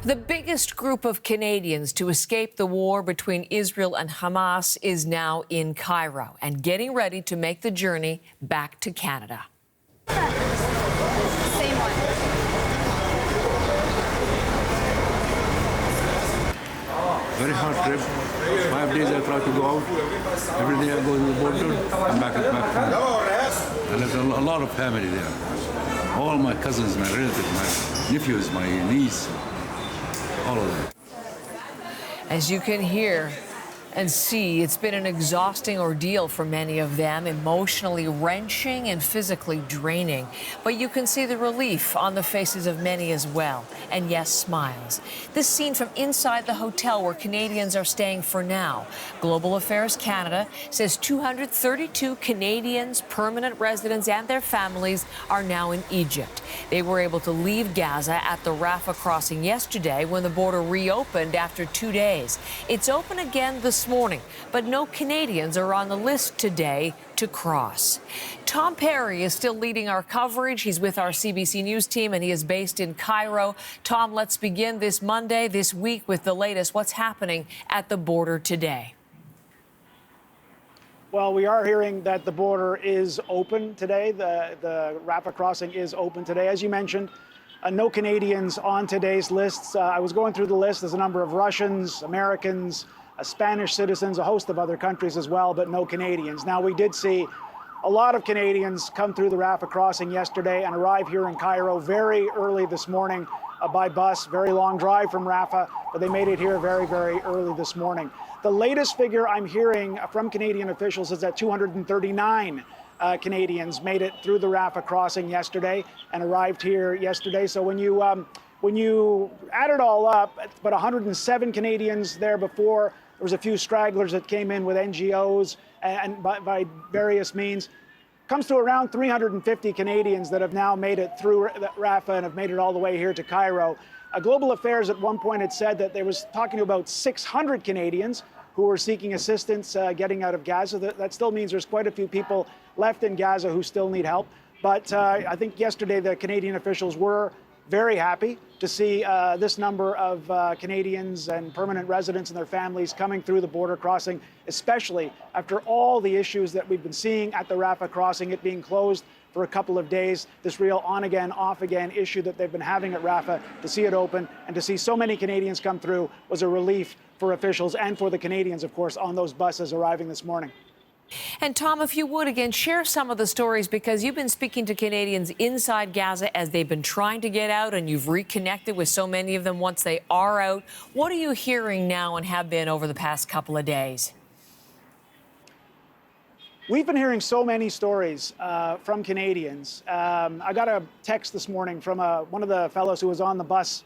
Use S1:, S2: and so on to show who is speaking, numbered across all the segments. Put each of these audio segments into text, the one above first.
S1: The biggest group of Canadians to escape the war between Israel and Hamas is now in Cairo and getting ready to make the journey back to Canada.
S2: Same one.
S3: Very hard trip. 5 days I try to go out. Every day I go to the border. I'm back home. And there's a lot of family there. All my cousins, my relatives, my nephews, my niece, all of them.
S1: As you can hear and see, it's been an exhausting ordeal for many of them, emotionally wrenching and physically draining. But you can see the relief on the faces of many as well. And yes, smiles. This scene from inside the hotel where Canadians are staying for now. Global Affairs Canada says 232 Canadians, permanent residents and their families are now in Egypt. They were able to leave Gaza at the Rafah crossing yesterday when the border reopened after 2 days. It's open again this morning, but no Canadians are on the list today to cross. Tom Perry is still leading our coverage. He's with our CBC News team, and he is based in Cairo. Tom, let's begin this Monday, this week, with the latest. What's happening at the border today?
S4: Well, we are hearing that the border is open today. The Rafah crossing is open today. As you mentioned, no Canadians on today's lists. I was going through the list. There's a number of Russians, Americans, Spanish citizens, a host of other countries as well, but no Canadians. Now, we did see a lot of Canadians come through the Rafah crossing yesterday and arrive here in Cairo very early this morning by bus. Very long drive from Rafah, but they made it here very, very early this morning. The latest figure I'm hearing from Canadian officials is that 239 Canadians made it through the Rafah crossing yesterday and arrived here yesterday. So when you add it all up, but 107 Canadians there before. There was a few stragglers that came in with NGOs and by various means. Comes to around 350 Canadians that have now made it through Rafah and have made it all the way here to Cairo. Global Affairs at one point had said that they was talking to about 600 Canadians who were seeking assistance getting out of Gaza. That still means there's quite a few people left in Gaza who still need help. But I think yesterday the Canadian officials were very happy to see this number of Canadians and permanent residents and their families coming through the border crossing, especially after all the issues that we've been seeing at the Rafah crossing, it being closed for a couple of days, this real on-again, off-again issue that they've been having at Rafah. To see it open and to see so many Canadians come through was a relief for officials and for the Canadians, of course, on those buses arriving this morning.
S1: And Tom, if you would, again, share some of the stories, because you've been speaking to Canadians inside Gaza as they've been trying to get out, and you've reconnected with so many of them once they are out. What are you hearing now and have been over the past couple of days?
S4: We've been hearing so many stories from Canadians. I got a text this morning from one of the fellows who was on the bus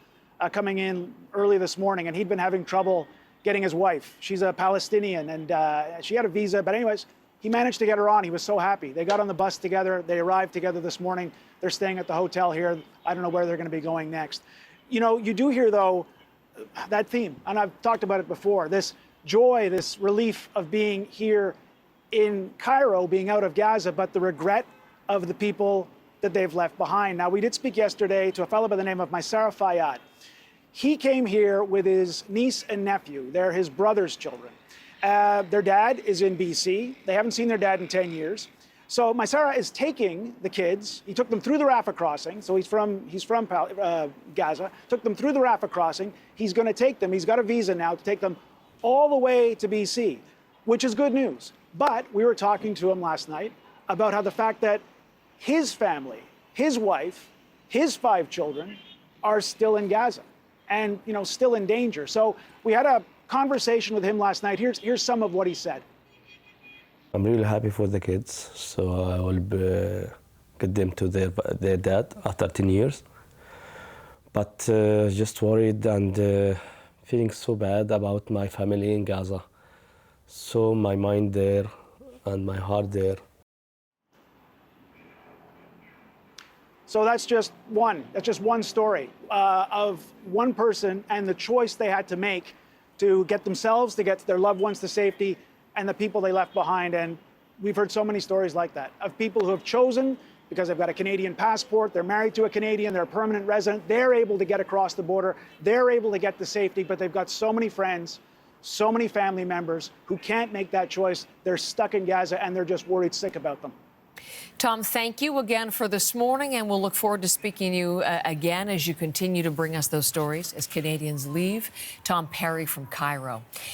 S4: coming in early this morning, and he'd been having trouble getting his wife. She's a Palestinian, and she had a visa. But anyways, he managed to get her on. He was so happy. They got on the bus together. They arrived together this morning. They're staying at the hotel here. I don't know where they're going to be going next. You know, you do hear, though, that theme, and I've talked about it before, this joy, this relief of being here in Cairo, being out of Gaza, but the regret of the people that they've left behind. Now, we did speak yesterday to a fellow by the name of Maysara Fayyad. He came here with his niece and nephew. They're his brother's children. Their dad is in BC. They haven't seen their dad in 10 years. So Maysara is taking the kids. He took them through the Rafah crossing. So he's from Gaza. Took them through the Rafah crossing. He's going to take them. He's got a visa now to take them all the way to BC, which is good news. But we were talking to him last night about how the fact that his family, his wife, his 5 children are still in Gaza and, you know, still in danger. So we had a conversation with him last night. Here's some of what he said.
S5: I'm really happy for the kids. So I will get them to their dad after 10 years. But just worried and feeling so bad about my family in Gaza. So my mind there and my heart there.
S4: So that's just one story of one person and the choice they had to make to get themselves, to get their loved ones to safety, and the people they left behind. And we've heard so many stories like that of people who have chosen because they've got a Canadian passport, they're married to a Canadian, they're a permanent resident, they're able to get across the border, they're able to get to safety, but they've got so many friends, so many family members who can't make that choice. They're stuck in Gaza and they're just worried sick about them.
S1: Tom, thank you again for this morning, and we'll look forward to speaking to you again as you continue to bring us those stories as Canadians leave. Tom Perry from Cairo.